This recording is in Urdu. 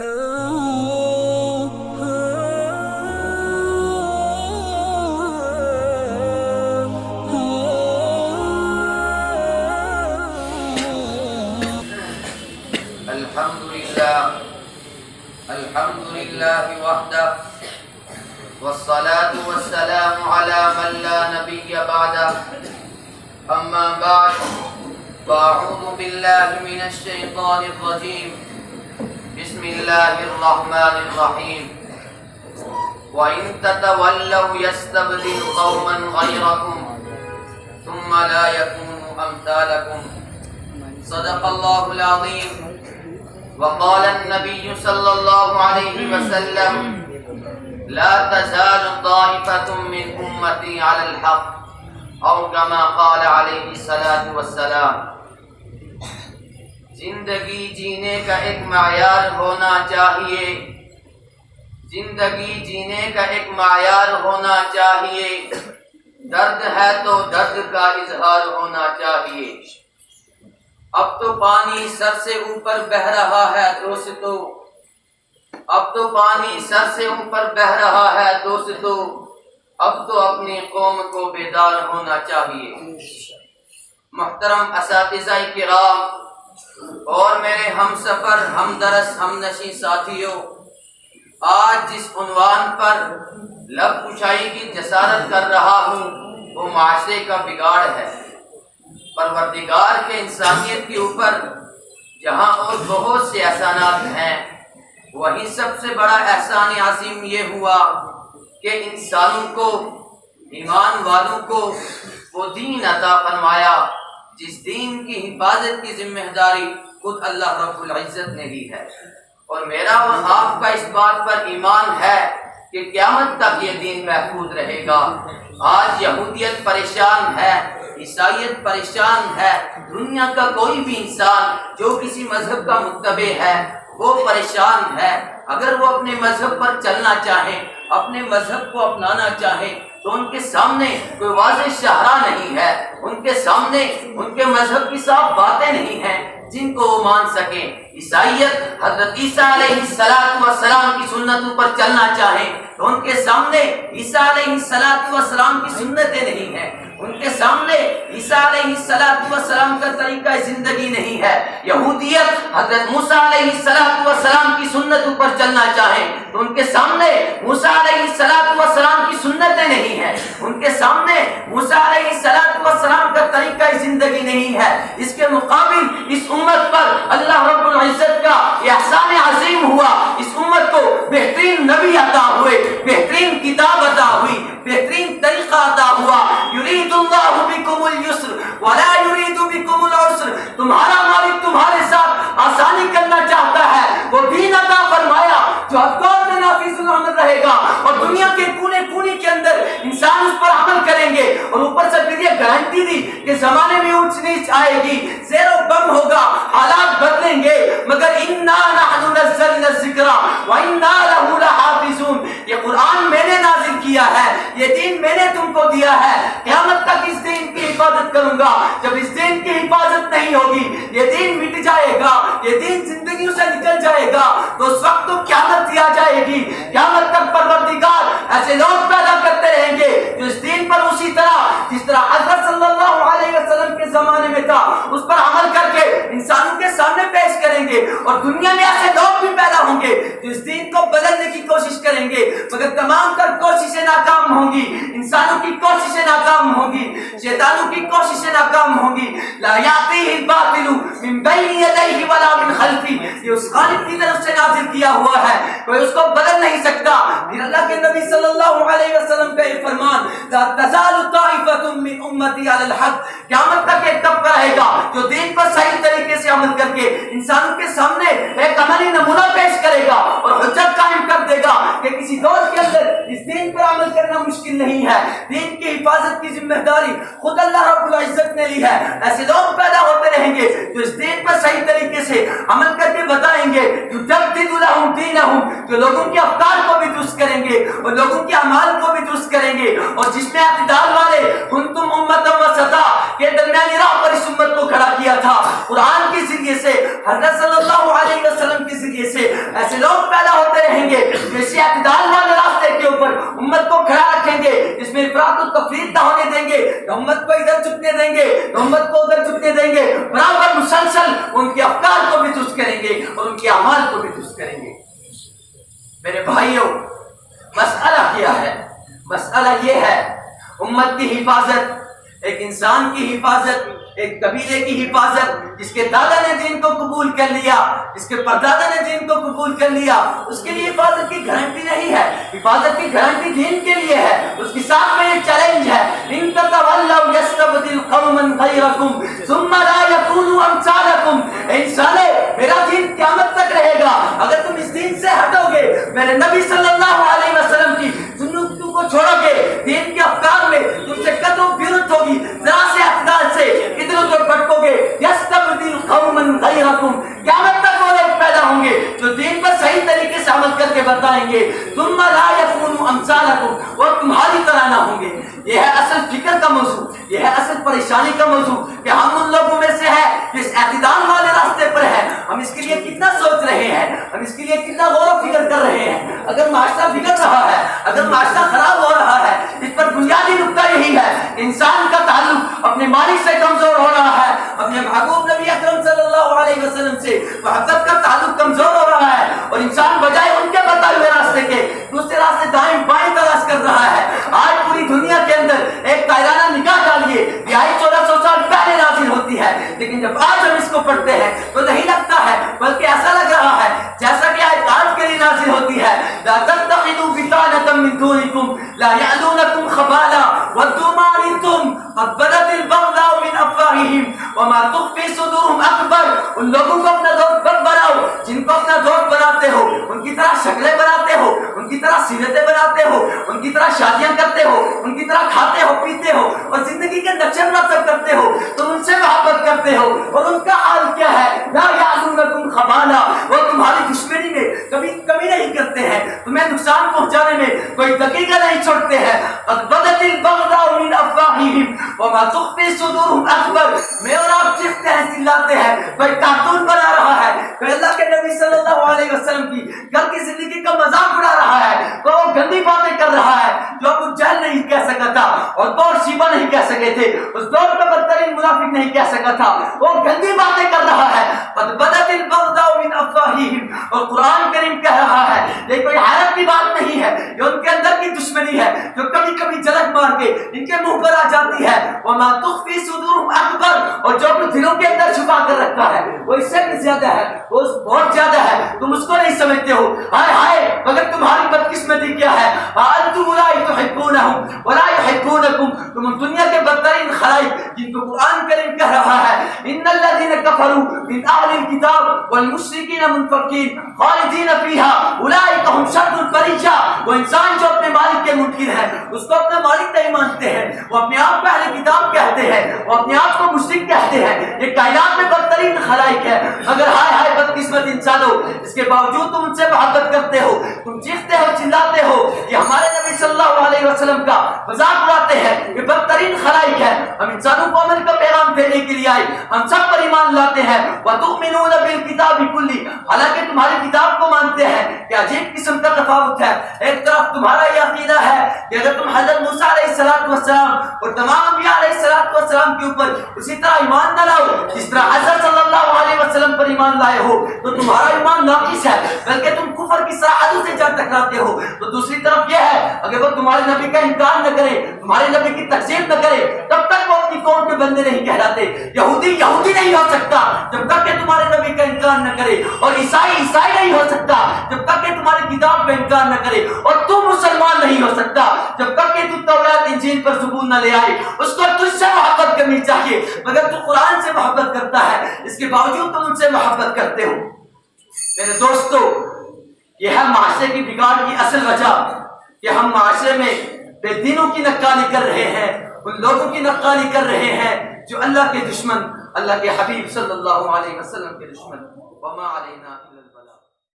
الحمد لله وحده والصلاة والسلام على من لا نبي بعده أما بعد فأعوذ بالله من الشيطان الرجيم بسم الله الرحمن الرحيم وإن تتولوا يستبدل قوما غيركم ثم لا يكونوا أمثالكم صدق الله العظيم وقال النبي صلى الله عليه وسلم لا تزال طائفة من أمتي على الحق أو كما قال عليه الصلاة والسلام. زندگی جینے کا ایک معیار ہونا چاہیے، زندگی جینے کا ایک معیار ہونا چاہیے، درد ہے تو درد کا اظہار ہونا چاہیے. اب تو پانی سر سے اوپر بہہ رہا ہے دوستو، اب تو پانی سر سے اوپر بہہ رہا ہے دوستو، اب تو اپنی قوم کو بیدار ہونا چاہیے. محترم اساتذہ کرام اور میرے ہم سفر، ہم درس، ہم نشیں ساتھیوں، آج جس عنوان پر لب کشائی کی جسارت کر رہا ہوں وہ معاشرے کا بگاڑ ہے. پروردگار کے انسانیت کے اوپر جہاں اور بہت سے احسانات ہیں، وہیں سب سے بڑا احسان عظیم یہ ہوا کہ انسانوں کو، ایمان والوں کو وہ دین عطا فرمایا جس دین کی حفاظت کی ذمہ داری خود اللہ رب العزت نے لی ہے. اور میرا اور آپ کا اس بات پر ایمان ہے کہ قیامت تک یہ دین محفوظ رہے گا. آج یہودیت پریشان ہے، عیسائیت پریشان ہے، دنیا کا کوئی بھی انسان جو کسی مذہب کا متبع ہے وہ پریشان ہے. اگر وہ اپنے مذہب پر چلنا چاہیں، اپنے مذہب کو اپنانا چاہیں تو ان کے سامنے کوئی واضح شاہراہ نہیں ہے، ان کے سامنے ان کے مذہب کی صاف باتیں نہیں ہیں جن کو وہ مان سکیں. عیسائیت حضرت عیسیٰ علیہ السلام کی سنتوں پر چلنا چاہیں تو ان کے سامنے عیسیٰ علیہ السلام کی سنتیں نہیں ہیں، ان کے سامنے عیسیٰ علیہ السلام کا طریقہ زندگی نہیں ہے. یہودیت حضرت موسیٰ علیہ السلام کی سنتوں پر چلنا چاہیں تو ان کے سامنے موسیٰ علیہ السلام کی سنتیں نہیں ہیں، ان کے سامنے موسیٰ علیہ السلام کا طریقہ زندگی نہیں ہے. اس کے مقابل اس امت پر اللہ رب العزت کا احسان عظیم ہوا. اس امت کو بہترین نبی عطا ہوئے، بہترین کتاب عطا ہوئی، بہترین طریقہ عطا ہوا. یرید اللہ بکم اليسر ولا یرید بکم العسر. تمہارا مالک تمہارے ساتھ آسانی کرنا چاہتا ہے. وہ دین عطا فرمایا جو حقیقت میں نافذ العمل رہے گا اور دنیا کے کونے کونے کے اندر انسان اس پر عمل کریں گے. اور اوپر سے پھر یہ گارنٹی دی کہ زمانے میں اونچ نیچ آئے گی، زیر و بم ہوگا، حالات بدلیں گے، مگر انا نحن نزلنا الذکر وانا له لحافظون. یہ قرآن میں نے نازل کیا ہے، یہ دین میں نے تم کو دیا ہے. قیامت تک اس دین کی حفاظت کروں گا. جب اس دین کی حفاظت نہیں ہوگی یہ دین مٹ جائے گا، یہ دین زندگیوں سے نکل جائے گا تو اس وقت تو قیامت آ جائے گی. قیامت تک پروردگار ایسے لوگ پیدا کرتے رہیں گے جو اس دین پر اسی طرح جس طرح حضرت صلی اللہ علیہ وسلم کے زمانے میں تھا اس پر عمل کر کے انسانوں کے سامنے پیش کریں گے. اور دنیا میں ایسے لوگ بھی پیدا ہوں گے جو اس دین کو بدلنے کی کوشش کریں گے، مگر تمام تر کوششیں ناکام ہوں گی. انسانوں کی کوششیں ناکام ہوں گی، شیطانوں کی کوششیں ناکام ہوں گی. لا یاتیہ الباطل من بین یدیہ ولا من خلفہ. یہ اس غالب کی طرف سے نازل کیا ہوا ہے، کوئی اس کو بدل نہیں سکتا. پھر اللہ کے نبی صلی اللہ علیہ وسلم کا یہ فرمان لا تزال طائفۃ من امتی علی الحق. قیامت تک ایک طبقہ رہے گا جو دین پر صحیح طریقے سے عمل کر کے انسانوں کے سامنے ایک عملی نمونہ پیش کرے گا اور حجت قائم کر دے گا کہ کسی دور کے اندر اس دین پر عمل کرنا مشکل نہیں ہے. دین کی حفاظت کی ذمہ داری خود اللہ رب العزت نے لی ہے. ایسے لوگ پیدا ہوتے رہیں گے جو اس دین پر صحیح طریقے سے عمل کر کے بتائیں گے. یجدد لهم لهم دينهم، جو لوگوں کے افکار کو بھی درست کریں گے اور لوگوں کے اعمال کو بھی درست کریں گے، اور جس میں اعتدال والے کنتم امۃ وسطا کے درمیانی راہ پر اس امت کو کھڑا کیا تھا۔ قرآن کے ذریعے سے، حضرت صلی اللہ علیہ وسلم کے ذریعے سے ایسے لوگ پیدا ہوتے رہیں گے جو اسی اعتدال والے راستے کے اوپر امت کو کھڑا رکھیں گے، اس میں افراط و تفریط نہ ہونے دیں گے، نہ امت کو ادھر جھکنے دیں گے نہ امت کو ادھر جھکنے دیں گے، برابر مسلسل ان کے افکار کو بھی درست کریں گے اور ان کے اعمال کو بھی درست کریں گے۔ میرے بھائیوں، مسئلہ کیا ہے؟ مسئلہ یہ ہے امت کی حفاظت، ایک انسان کی حفاظت، ایک قبیلے کی حفاظت، جس کے دادا نے دین کو قبول کر لیا، جس کے پردادا نے دین کو قبول کر لیا، اس کے لیے حفاظت کی گارنٹی نہیں ہے، حفاظت کی گارنٹی دین کے لیے ہے۔ اس کے ساتھ میں یہ چیلنج ہے، ان تتولوا یستبدل قوما غیرکم ثم لا یکونوا امثالکم۔ انسانوں، میرا دین قیامت تک رہے گا، اگر تم اس دین سے ہٹو گے، میرے نبی صلی اللہ علیہ وسلم کی سنتوں کو چھوڑو گے، دین کے افکار میں تم سے قطع بیرت ہوگی، ذرا سے اعتدال سے ادھر ادھر بھٹکو گے، یستبدل قوما غیرکم، قیامت تک وہ لوگ پیدا ہوں گے جو دین پر صحیح طریقے سے عمل کر کے بتائیں گے، ثم لا یکونوا امثالکم، وہ تمہاری طرح نہ ہوں گے۔ یہ ہے اصل فکر کا موضوع، یہ ہے اصل پریشانی کا موضوع کہ ہم ان لوگوں میں سے ہیں جو اس اعتدال والے راستے پر ہیں۔ ہم اس کے لیے کتنا سوچ رہے ہیں، ہم اس کے لیے کتنا غور و فکر کر رہے ہیں۔ اگر معاشرہ بگڑ رہا ہے، اگر معاشرہ خراب ہو رہا ہے، اس پر بنیادی نقطہ یہی ہے، انسان کا تعلق اپنے مالک سے کمزور ہو رہا ہے، اپنے محبوب نبی اکرم صلی اللہ علیہ وسلم سے محبت کا تعلق کمزور ہو رہا ہے، اور انسان بجائے ان کے بتائے ہوئے راستے کے دوسرے راستے دائیں بائیں تلاش کر رہا ہے۔ آج پوری دنیا کے اندر ایک قائلانہ نکاح ڈالیے، بیاہی 1400 سال پہلے نازل ہوتی ہے، لیکن جب آج ہم اس کو پڑھتے ہیں تو نہیں لگتا ہے، بلکہ ایسا لگ رہا ہے جیسا کہ آج آج کے لیے نازل ہوتی ہے، لا تتخذوا بطانة من دونكم لا يألونكم خبالا ودوا ما عنتم قد بدت البغضاء من افواههم وما تخفي صدورهم اکبر۔ ان لوگوں کو اپنا دوست مت بناؤ جن کو اپنا دوست بناتے ہو، ان کی طرح شکلیں بناتے ہو، ان کی طرح سیرتیں بناتے ہو، ان کی طرح شادیاں کرتے ہو، ان کی طرح کھاتے ہو پیتے ہو اور زندگی کے نقشے مرتب کرتے ہو، تم ان سے محبت کرتے ہو، اور ان کا حال کیا ہے؟ لا یعلونکم خبالا، وہ تمہاری دشمنی میں کبھی کمی نہیں کرتے ہیں، تمہیں نقصان پہنچانے میں کوئی دقیقہ نہیں چھوڑتے ہیں۔ قد بدت البغضاء من افواہہم وما تخفی صدورہم اکبر۔ میں اور آپ چیختے ہیں، چلاتے ہیں، کوئی کارٹون بنا رہا ہے، کوئی اللہ کے نبی صلی اللہ علیہ وسلم کی گھر کی زندگی کا مذاق اڑا رہا ہے، تو وہ گندی باتیں کر رہا ہے جو ابو جہل نہیں کہہ سکا تھا اور دور شیبہ نہیں کہہ سکے تھے، اس دور کا بدترین منافق نہیں کہہ سکا تھا، وہ گندی باتیں کر رہا ہے۔ قد بدت البغضاء من افواہہم، اور قرآن کریم کہہ رہا ہے، یہ کوئی حیرت کی بات نہیں ہے، یہ ان کے اندر کی دشمنی ہے جو کبھی کبھی جھلک مار کے ان کے منہ پر آ جاتی ہے۔ وما تخفی صدورہم اکبر، اور جو اپنے دلوں کے اندر چھپا کر رکھا ہے وہ اس سے بھی زیادہ ہے، وہ بہت زیادہ ہے، تم اس کو نہیں سمجھتے ہو۔ ہائے ہائے، مگر تمہاری بدقسمتی کیا ہے؟ انتم لا تحبونہم ولا یحبونکم، تم دنیا کے بدترین خلائق جن کو قرآن کریم کہہ رہا ہے، ان الذین کفروا من اہل الکتاب والمشرکین منفکین خالدین فیہا اولئک ھم شر البریہ۔ وہ انسان جو اپنے مالک کے منکر ہے، اس کو اپنا مالک نہیں مانتے ہیں، وہ اپنے آپ کو اہل کتاب کہتے ہیں، وہ اپنے آپ کو مشرک کہتے ہیں، یہ کائنات میں بدترین خلائق ہے، مگر ہائے ہائے بدقسمت انسانوں، اس کے باوجود تم ان سے محبت کرتے ہو، تم چیختے ہو چلاتے ہو، یہ ہمارے نبی صلی اللہ علیہ وسلم کا مذاق اڑاتے ہیں، یہ بدترین خلائق ہے۔ ہم انسانوں کو امن کا پیغام دینے کے لیے آئے، ہم سب پر ایمان لاتے ہیں، وَتُؤْمِنُونَ بِالْكِتَابِ كُلِّهِ، حالانکہ تمہاری کتاب کو مانتے ہیں کہ عجیب قسم کا تفاوت ہے۔ ایک طرف تمہارا یہ عقیدہ ہے کہ اگر تم حضرت موسیٰ علیہ السلام اور تمام انبیاء علیہ السلام کے اوپر اسی طرح ایمان نہ لاؤ جس طرح حضرت صلی اللہ علیہ وسلم پر ایمان لائے ہو، تو تمہارا ایمان ناقص ہے، بلکہ تم کفر کی سرحدوں سے جا ٹکراتے ہو۔ تو دوسری طرف یہ ہے، اگر وہ تمہارے نبی کا انکار نہ کرے، تمہارے نبی کی تکذیب نہ کرے، تب تک وہ اپنی قوم کے بندے نہیں کہلاتے۔ یہودی نہیں ہو سکتا جب تک کہ تمہارے نبی کا انکار نہ کرے، اور عیسائی نہیں ہو سکتا جب تک کہ تمہاری کتاب کا انکار نہ کرے، اور تم مسلمان نہیں ہو سکتا جب تک کہ تو تورات انجیل پر ثبوت نہ لے آئے۔ اس کو تجھ سے محبت کرنی چاہیے، مگر تو قرآن سے محبت کرتا ہے، اس کے باوجود تم ان سے محبت کرتے ہو۔ میرے دوستو، یہ ہے معاشرے کی بگاڑ کی اصل وجہ کہ ہم معاشرے میں بے دینوں کی نقالی کر رہے ہیں، ان لوگوں کی نقالی کر رہے ہیں جو اللہ کے دشمن، اللہ کے حبیب صلی اللہ علیہ وسلم کے دشمن۔ وما علینا